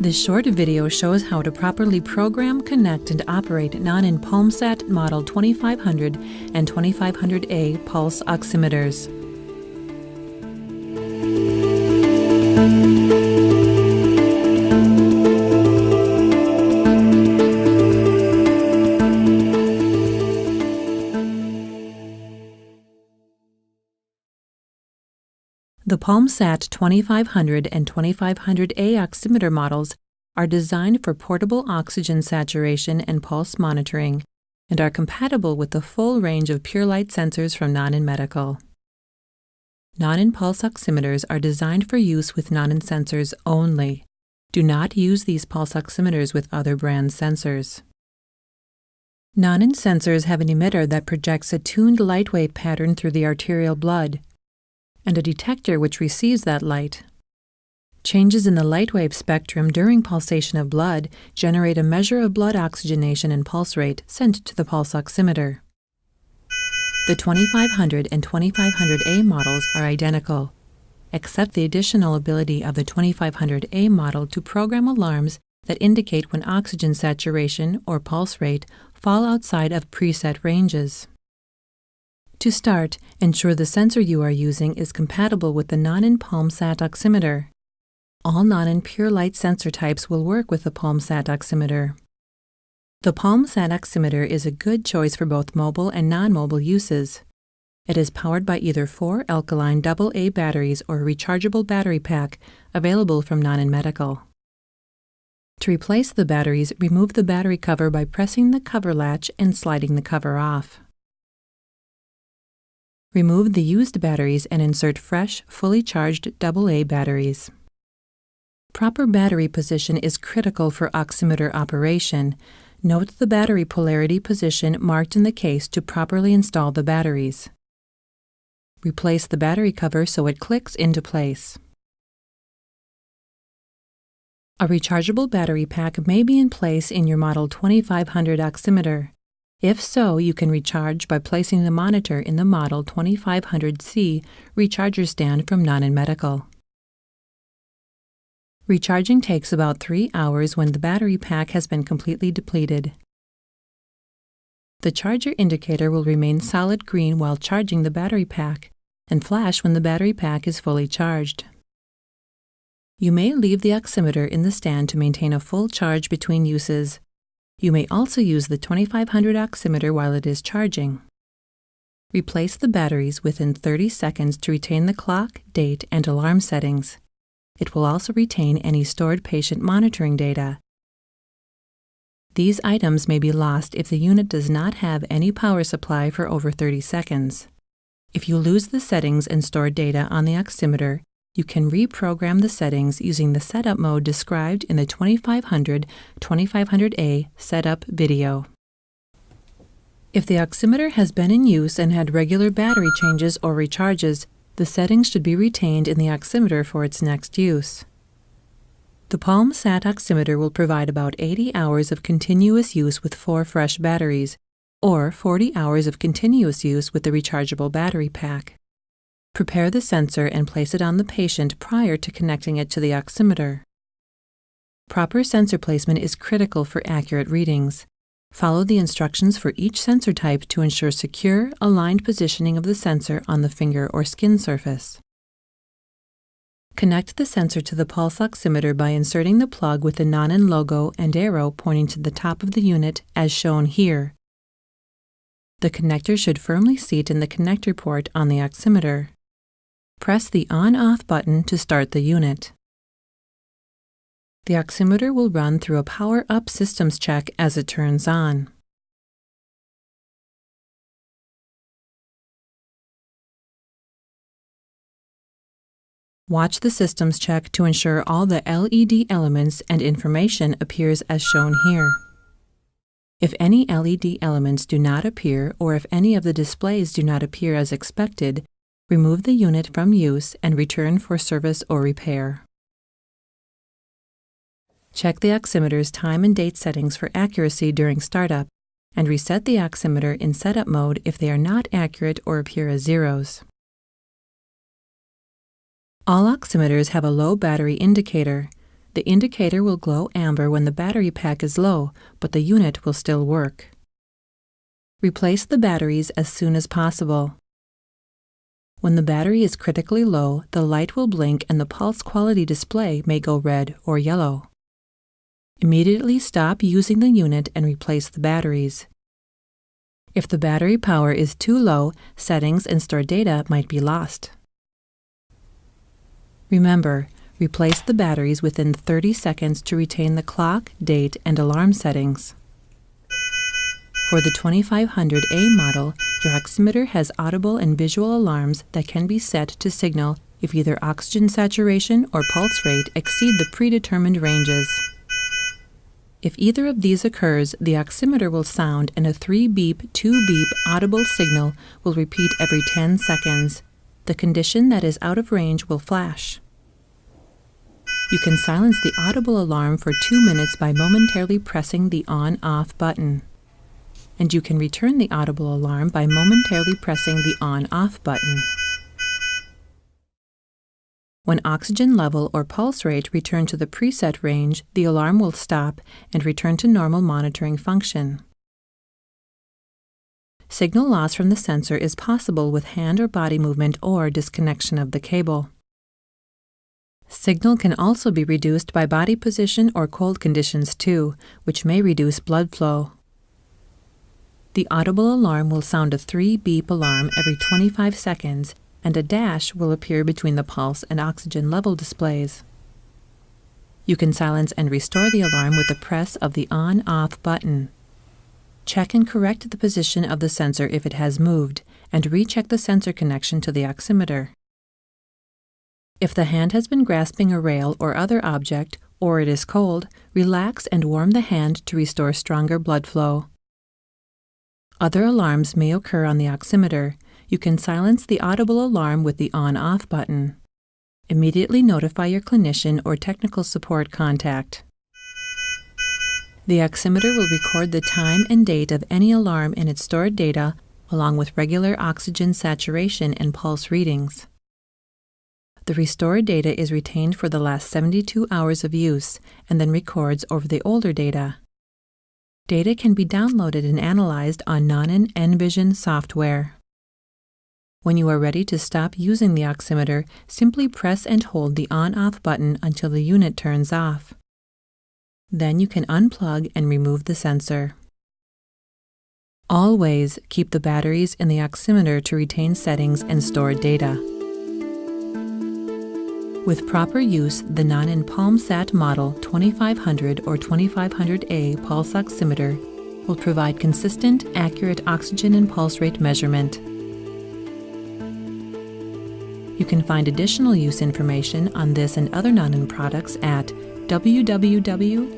This short video shows how to properly program, connect, and operate Nonin PalmSat Model 2500 and 2500A pulse oximeters. The PalmSat 2500 and 2500A oximeter models are designed for portable oxygen saturation and pulse monitoring and are compatible with the full range of pure light sensors from Nonin Medical. Nonin pulse oximeters are designed for use with Nonin sensors only. Do not use these pulse oximeters with other brand sensors. Nonin sensors have an emitter that projects a tuned light wave pattern through the arterial blood, and a detector which receives that light. Changes in the light wave spectrum during pulsation of blood generate a measure of blood oxygenation and pulse rate sent to the pulse oximeter. The 2500 and 2500A models are identical, except the additional ability of the 2500A model to program alarms that indicate when oxygen saturation or pulse rate fall outside of preset ranges. To start, ensure the sensor you are using is compatible with the Nonin PalmSat oximeter. All Nonin pure light sensor types will work with the PalmSat oximeter. The PalmSat oximeter is a good choice for both mobile and non-mobile uses. It is powered by either 4 alkaline AA batteries or a rechargeable battery pack available from Nonin Medical. To replace the batteries, remove the battery cover by pressing the cover latch and sliding the cover off. Remove the used batteries and insert fresh, fully charged AA batteries. Proper battery position is critical for oximeter operation. Note the battery polarity position marked in the case to properly install the batteries. Replace the battery cover so it clicks into place. A rechargeable battery pack may be in place in your Model 2500 oximeter. If so, you can recharge by placing the monitor in the Model 2500C recharger stand from Nonin Medical. Recharging takes about 3 hours when the battery pack has been completely depleted. The charger indicator will remain solid green while charging the battery pack and flash when the battery pack is fully charged. You may leave the oximeter in the stand to maintain a full charge between uses. You may also use the 2500 oximeter while it is charging. Replace the batteries within 30 seconds to retain the clock, date, and alarm settings. It will also retain any stored patient monitoring data. These items may be lost if the unit does not have any power supply for over 30 seconds. If you lose the settings and stored data on the oximeter, you can reprogram the settings using the setup mode described in the 2500-2500A setup video. If the oximeter has been in use and had regular battery changes or recharges, the settings should be retained in the oximeter for its next use. The PalmSat oximeter will provide about 80 hours of continuous use with 4 fresh batteries, or 40 hours of continuous use with the rechargeable battery pack. Prepare the sensor and place it on the patient prior to connecting it to the oximeter. Proper sensor placement is critical for accurate readings. Follow the instructions for each sensor type to ensure secure, aligned positioning of the sensor on the finger or skin surface. Connect the sensor to the pulse oximeter by inserting the plug with the Nonin logo and arrow pointing to the top of the unit as shown here. The connector should firmly seat in the connector port on the oximeter. Press the on-off button to start the unit. The oximeter will run through a power-up systems check as it turns on. Watch the systems check to ensure all the LED elements and information appears as shown here. If any LED elements do not appear or if any of the displays do not appear as expected, remove the unit from use and return for service or repair. Check the oximeter's time and date settings for accuracy during startup, and reset the oximeter in setup mode if they are not accurate or appear as zeros. All oximeters have a low battery indicator. The indicator will glow amber when the battery pack is low, but the unit will still work. Replace the batteries as soon as possible. When the battery is critically low, the light will blink and the pulse quality display may go red or yellow. Immediately stop using the unit and replace the batteries. If the battery power is too low, settings and stored data might be lost. Remember, replace the batteries within 30 seconds to retain the clock, date, and alarm settings. For the 2500A model, your oximeter has audible and visual alarms that can be set to signal if either oxygen saturation or pulse rate exceed the predetermined ranges. If either of these occurs, the oximeter will sound and a 3-beep, 2-beep audible signal will repeat every 10 seconds. The condition that is out of range will flash. You can silence the audible alarm for 2 minutes by momentarily pressing the on-off button. And you can return the audible alarm by momentarily pressing the on-off button. When oxygen level or pulse rate return to the preset range, the alarm will stop and return to normal monitoring function. Signal loss from the sensor is possible with hand or body movement or disconnection of the cable. Signal can also be reduced by body position or cold conditions too, which may reduce blood flow. The audible alarm will sound a 3-beep alarm every 25 seconds, and a dash will appear between the pulse and oxygen level displays. You can silence and restore the alarm with the press of the on-off button. Check and correct the position of the sensor if it has moved, and recheck the sensor connection to the oximeter. If the hand has been grasping a rail or other object, or it is cold, relax and warm the hand to restore stronger blood flow. Other alarms may occur on the oximeter. You can silence the audible alarm with the on-off button. Immediately notify your clinician or technical support contact. The oximeter will record the time and date of any alarm in its stored data, along with regular oxygen saturation and pulse readings. The restored data is retained for the last 72 hours of use and then records over the older data. Data can be downloaded and analyzed on Nonin Envision software. When you are ready to stop using the oximeter, simply press and hold the on-off button until the unit turns off. Then you can unplug and remove the sensor. Always keep the batteries in the oximeter to retain settings and stored data. With proper use, the Nonin PalmSat model 2500 or 2500A pulse oximeter will provide consistent, accurate oxygen and pulse rate measurement. You can find additional use information on this and other Nonin products at www.nonin.com.